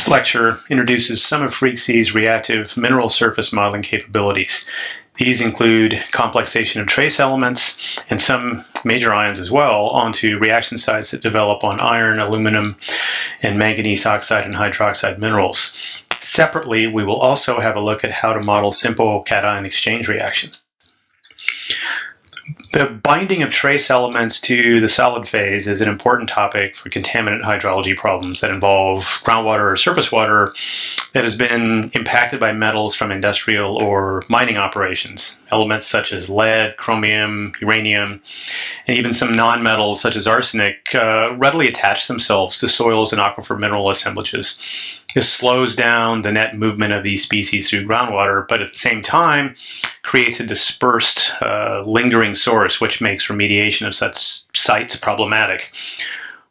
This lecture introduces some of Freaksy's reactive mineral surface modeling capabilities. These include complexation of trace elements and some major ions as well onto reaction sites that develop on iron, aluminum, and manganese oxide and hydroxide minerals. Separately, we will also have a look at how to model simple cation exchange reactions. The binding of trace elements to the solid phase is an important topic for contaminant hydrology problems that involve groundwater or surface water that has been impacted by metals from industrial or mining operations. Elements such as lead, chromium, uranium, and even some nonmetals such as arsenic readily attach themselves to soils and aquifer mineral assemblages. This slows down the net movement of these species through groundwater, but at the same time creates a dispersed, lingering source, which makes remediation of such sites problematic.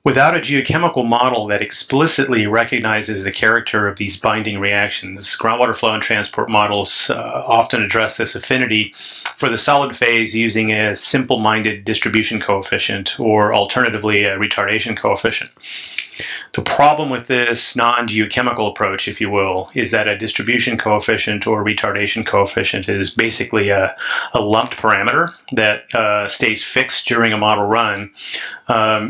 Without a geochemical model that explicitly recognizes the character of these binding reactions, groundwater flow and transport models often address this affinity for the solid phase using a simple-minded distribution coefficient or alternatively a retardation coefficient. The problem with this non-geochemical approach, if you will, is that a distribution coefficient or retardation coefficient is basically a lumped parameter that stays fixed during a model run,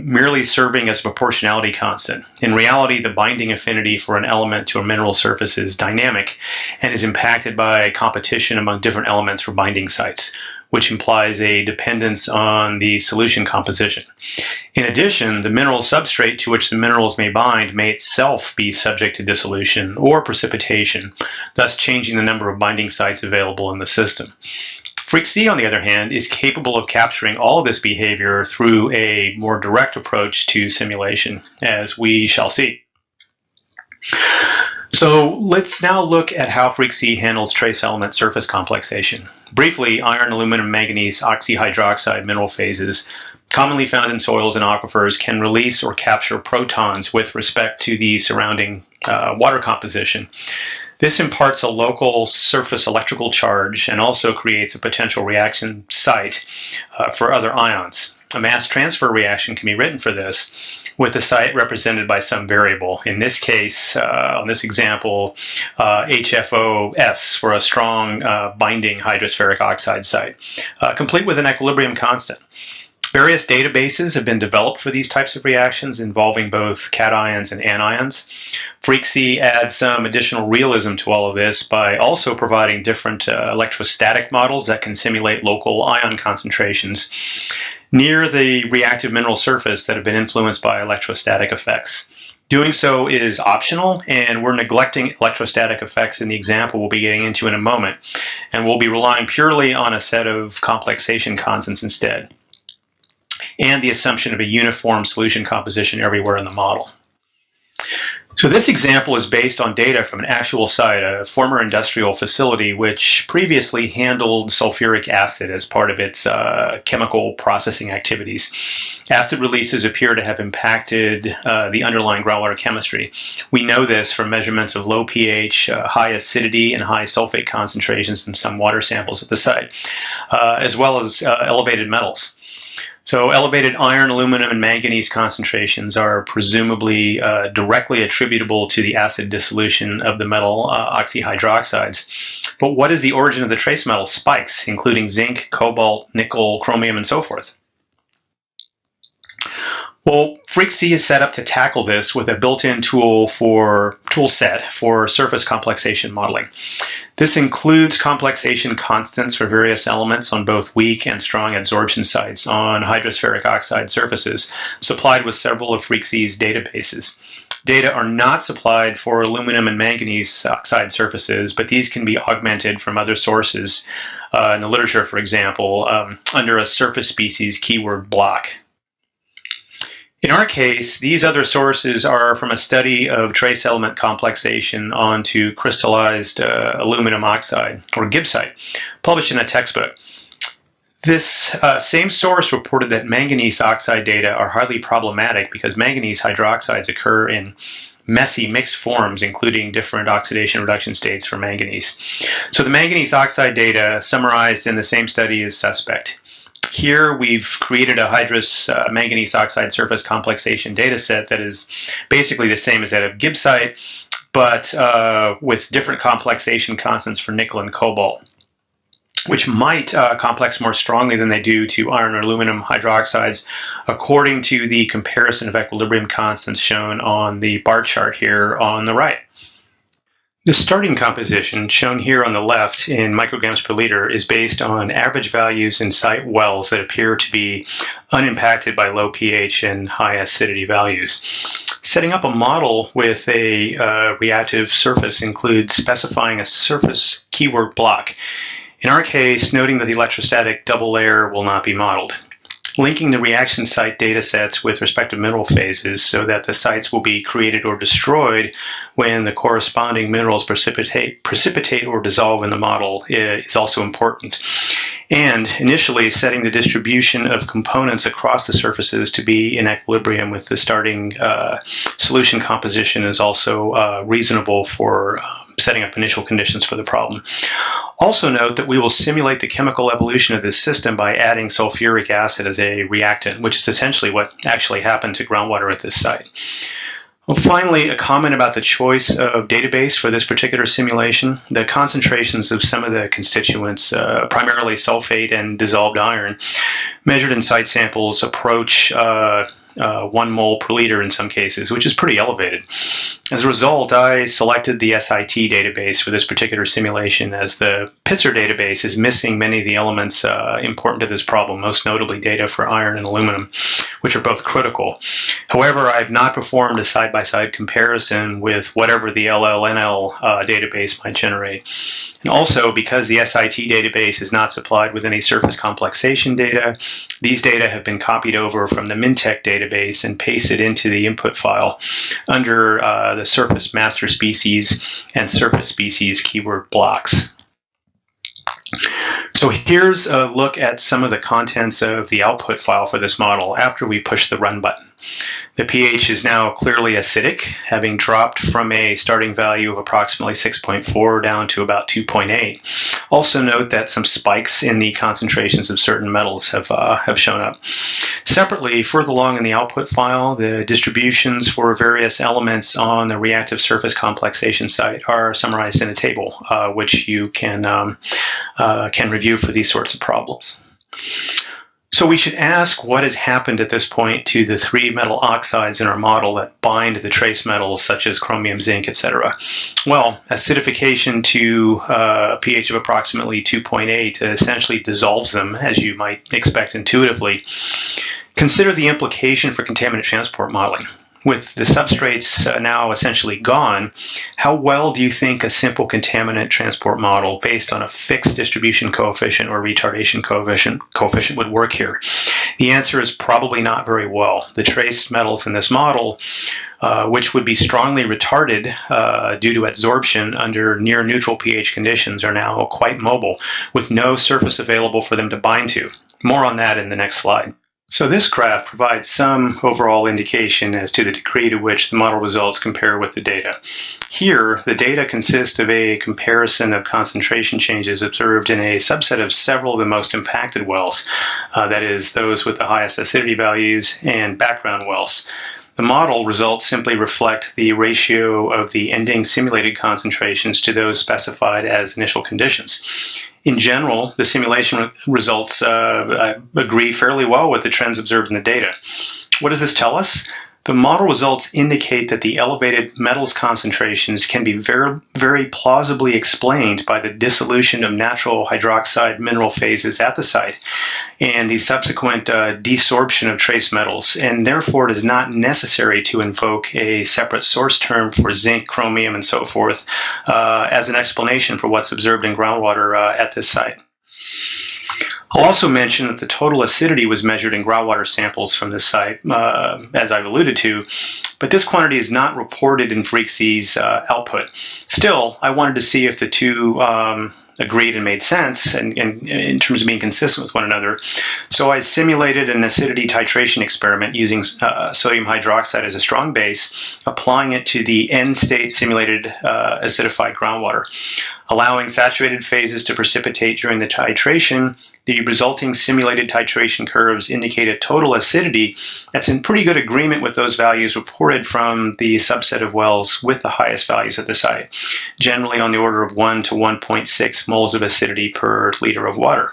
merely serving as a proportionality constant. In reality, the binding affinity for an element to a mineral surface is dynamic and is impacted by competition among different elements for binding sites, which implies a dependence on the solution composition. In addition, the mineral substrate to which the minerals may bind may itself be subject to dissolution or precipitation, thus changing the number of binding sites available in the system. Freaksy, on the other hand, is capable of capturing all of this behavior through a more direct approach to simulation, as we shall see. So let's now look at how Freaksy handles trace element surface complexation. Briefly, iron, aluminum, manganese, oxyhydroxide mineral phases, commonly found in soils and aquifers, can release or capture protons with respect to the surrounding water composition. This imparts a local surface electrical charge and also creates a potential reaction site for other ions. A mass transfer reaction can be written for this, with the site represented by some variable. In this case, on this example, HFOS for a strong binding hydrospheric oxide site, complete with an equilibrium constant. Various databases have been developed for these types of reactions involving both cations and anions. Freaksy adds some additional realism to all of this by also providing different electrostatic models that can simulate local ion concentrations near the reactive mineral surface that have been influenced by electrostatic effects. Doing so is optional, and we're neglecting electrostatic effects in the example we'll be getting into in a moment, and we'll be relying purely on a set of complexation constants instead, and the assumption of a uniform solution composition everywhere in the model. So this example is based on data from an actual site, a former industrial facility which previously handled sulfuric acid as part of its chemical processing activities. Acid releases appear to have impacted the underlying groundwater chemistry. We know this from measurements of low pH, high acidity, and high sulfate concentrations in some water samples at the site, as well as elevated metals. So elevated iron, aluminum, and manganese concentrations are presumably directly attributable to the acid dissolution of the metal oxyhydroxides. But what is the origin of the trace metal spikes, including zinc, cobalt, nickel, chromium, and so forth? Well, Freaksy is set up to tackle this with a built-in tool set for surface complexation modeling. This includes complexation constants for various elements on both weak and strong adsorption sites on hydrospheric oxide surfaces, supplied with several of Freaksy's databases. Data are not supplied for aluminum and manganese oxide surfaces, but these can be augmented from other sources in the literature, for example, under a surface species keyword block. In our case, these other sources are from a study of trace element complexation onto crystallized aluminum oxide, or gibbsite, published in a textbook. This same source reported that manganese oxide data are highly problematic because manganese hydroxides occur in messy mixed forms, including different oxidation reduction states for manganese. So the manganese oxide data summarized in the same study is suspect. Here we've created a hydrous manganese oxide surface complexation data set that is basically the same as that of gibbsite, but with different complexation constants for nickel and cobalt, which might complex more strongly than they do to iron or aluminum hydroxides, according to the comparison of equilibrium constants shown on the bar chart here on the right. The starting composition, shown here on the left in micrograms per liter, is based on average values in site wells that appear to be unimpacted by low pH and high acidity values. Setting up a model with a reactive surface includes specifying a surface keyword block. In our case, noting that the electrostatic double layer will not be modeled. Linking the reaction site data sets with respective mineral phases so that the sites will be created or destroyed when the corresponding minerals precipitate or dissolve in the model is also important. And initially, setting the distribution of components across the surfaces to be in equilibrium with the starting solution composition is also reasonable for setting up initial conditions for the problem. Also note that we will simulate the chemical evolution of this system by adding sulfuric acid as a reactant, which is essentially what actually happened to groundwater at this site. Well, finally, a comment about the choice of database for this particular simulation. The concentrations of some of the constituents, primarily sulfate and dissolved iron, measured in site samples approach 1 mole per liter in some cases, which is pretty elevated. As a result, I selected the SIT database for this particular simulation, as the Pitzer database is missing many of the elements important to this problem, most notably data for iron and aluminum, which are both critical. However, I have not performed a side-by-side comparison with whatever the LLNL database might generate. And also, because the SIT database is not supplied with any surface complexation data, these data have been copied over from the Mintech database and pasted into the input file under the surface master species and surface species keyword blocks. So here's a look at some of the contents of the output file for this model after we push the run button. The pH is now clearly acidic, having dropped from a starting value of approximately 6.4 down to about 2.8. Also note that some spikes in the concentrations of certain metals have shown up. Separately, further along in the output file, the distributions for various elements on the reactive surface complexation site are summarized in a table, which you can review for these sorts of problems. So we should ask what has happened at this point to the 3 metal oxides in our model that bind the trace metals such as chromium, zinc, etc. Well, acidification to a pH of approximately 2.8 essentially dissolves them, as you might expect intuitively. Consider the implication for contaminant transport modeling. With the substrates now essentially gone, how well do you think a simple contaminant transport model based on a fixed distribution coefficient or retardation coefficient would work here? The answer is probably not very well. The trace metals in this model, which would be strongly retarded due to adsorption under near neutral pH conditions, are now quite mobile, with no surface available for them to bind to. More on that in the next slide. So this graph provides some overall indication as to the degree to which the model results compare with the data. Here, the data consist of a comparison of concentration changes observed in a subset of several of the most impacted wells, that is, those with the highest acidity values and background wells. The model results simply reflect the ratio of the ending simulated concentrations to those specified as initial conditions. In general, the simulation results agree fairly well with the trends observed in the data. What does this tell us? The model results indicate that the elevated metals concentrations can be very, very plausibly explained by the dissolution of natural hydroxide mineral phases at the site and the subsequent desorption of trace metals, and therefore it is not necessary to invoke a separate source term for zinc, chromium, and so forth as an explanation for what's observed in groundwater at this site. I'll also mention that the total acidity was measured in groundwater samples from this site, as I've alluded to, but this quantity is not reported in FreakC's output. Still, I wanted to see if the two agreed and made sense and in terms of being consistent with one another. So I simulated an acidity titration experiment using sodium hydroxide as a strong base, applying it to the end state simulated acidified groundwater. Allowing saturated phases to precipitate during the titration, the resulting simulated titration curves indicate a total acidity that's in pretty good agreement with those values reported from the subset of wells with the highest values at the site, generally on the order of 1 to 1.6 moles of acidity per liter of water.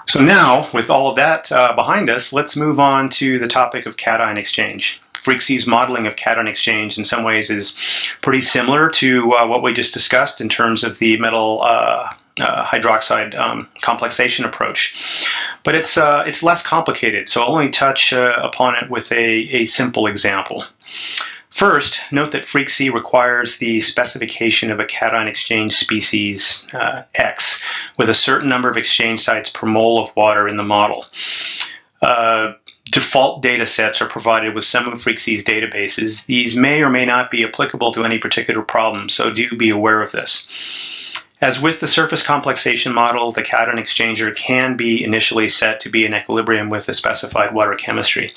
So now, with all of that behind us, let's move on to the topic of cation exchange. Freaksea's modeling of cation exchange in some ways is pretty similar to what we just discussed in terms of the metal hydroxide complexation approach. But it's less complicated, so I'll only touch upon it with a simple example. First, note that Freaksea requires the specification of a cation exchange species X with a certain number of exchange sites per mole of water in the model. Default data sets are provided with some of Freaksea's databases. These may or may not be applicable to any particular problem, so do be aware of this. As with the surface complexation model, the cation exchanger can be initially set to be in equilibrium with the specified water chemistry.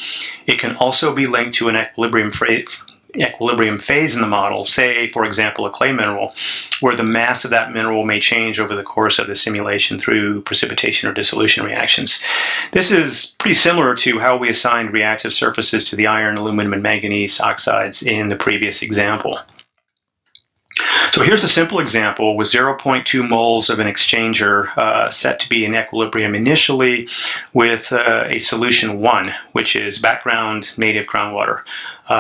It can also be linked to an equilibrium phase in the model, say, for example, a clay mineral, where the mass of that mineral may change over the course of the simulation through precipitation or dissolution reactions. This is pretty similar to how we assigned reactive surfaces to the iron, aluminum, and manganese oxides in the previous example. So here's a simple example with 0.2 moles of an exchanger set to be in equilibrium initially with a solution 1, which is background native groundwater.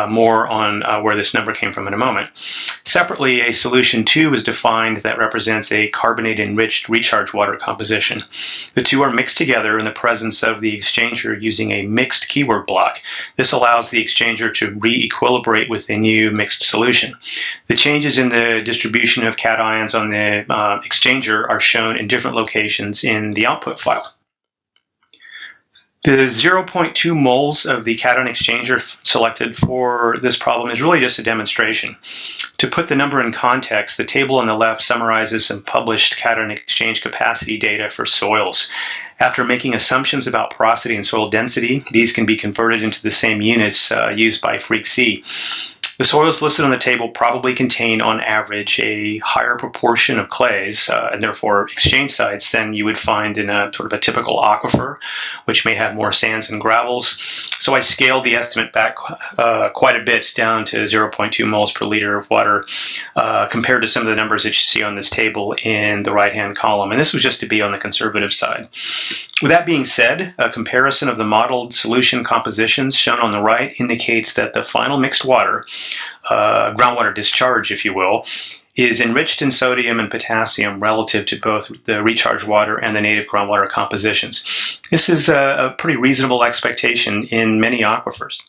More on where this number came from in a moment. Separately, a solution 2 is defined that represents a carbonate-enriched recharge water composition. The two are mixed together in the presence of the exchanger using a mixed keyword block. This allows the exchanger to re-equilibrate with a new mixed solution. The changes in the distribution of cations on the exchanger are shown in different locations in the output file. The 0.2 moles of the cation exchanger selected for this problem is really just a demonstration. To put the number in context, the table on the left summarizes some published cation exchange capacity data for soils. After making assumptions about porosity and soil density, these can be converted into the same units used by Freaksea. The soils listed on the table probably contain, on average, a higher proportion of clays, and therefore exchange sites, than you would find in a sort of a typical aquifer, which may have more sands and gravels. So I scaled the estimate back quite a bit, down to 0.2 moles per liter of water, compared to some of the numbers that you see on this table in the right-hand column. And this was just to be on the conservative side. With that being said, a comparison of the modeled solution compositions shown on the right indicates that the final mixed water, groundwater discharge, if you will, is enriched in sodium and potassium relative to both the recharge water and the native groundwater compositions. This is a pretty reasonable expectation in many aquifers.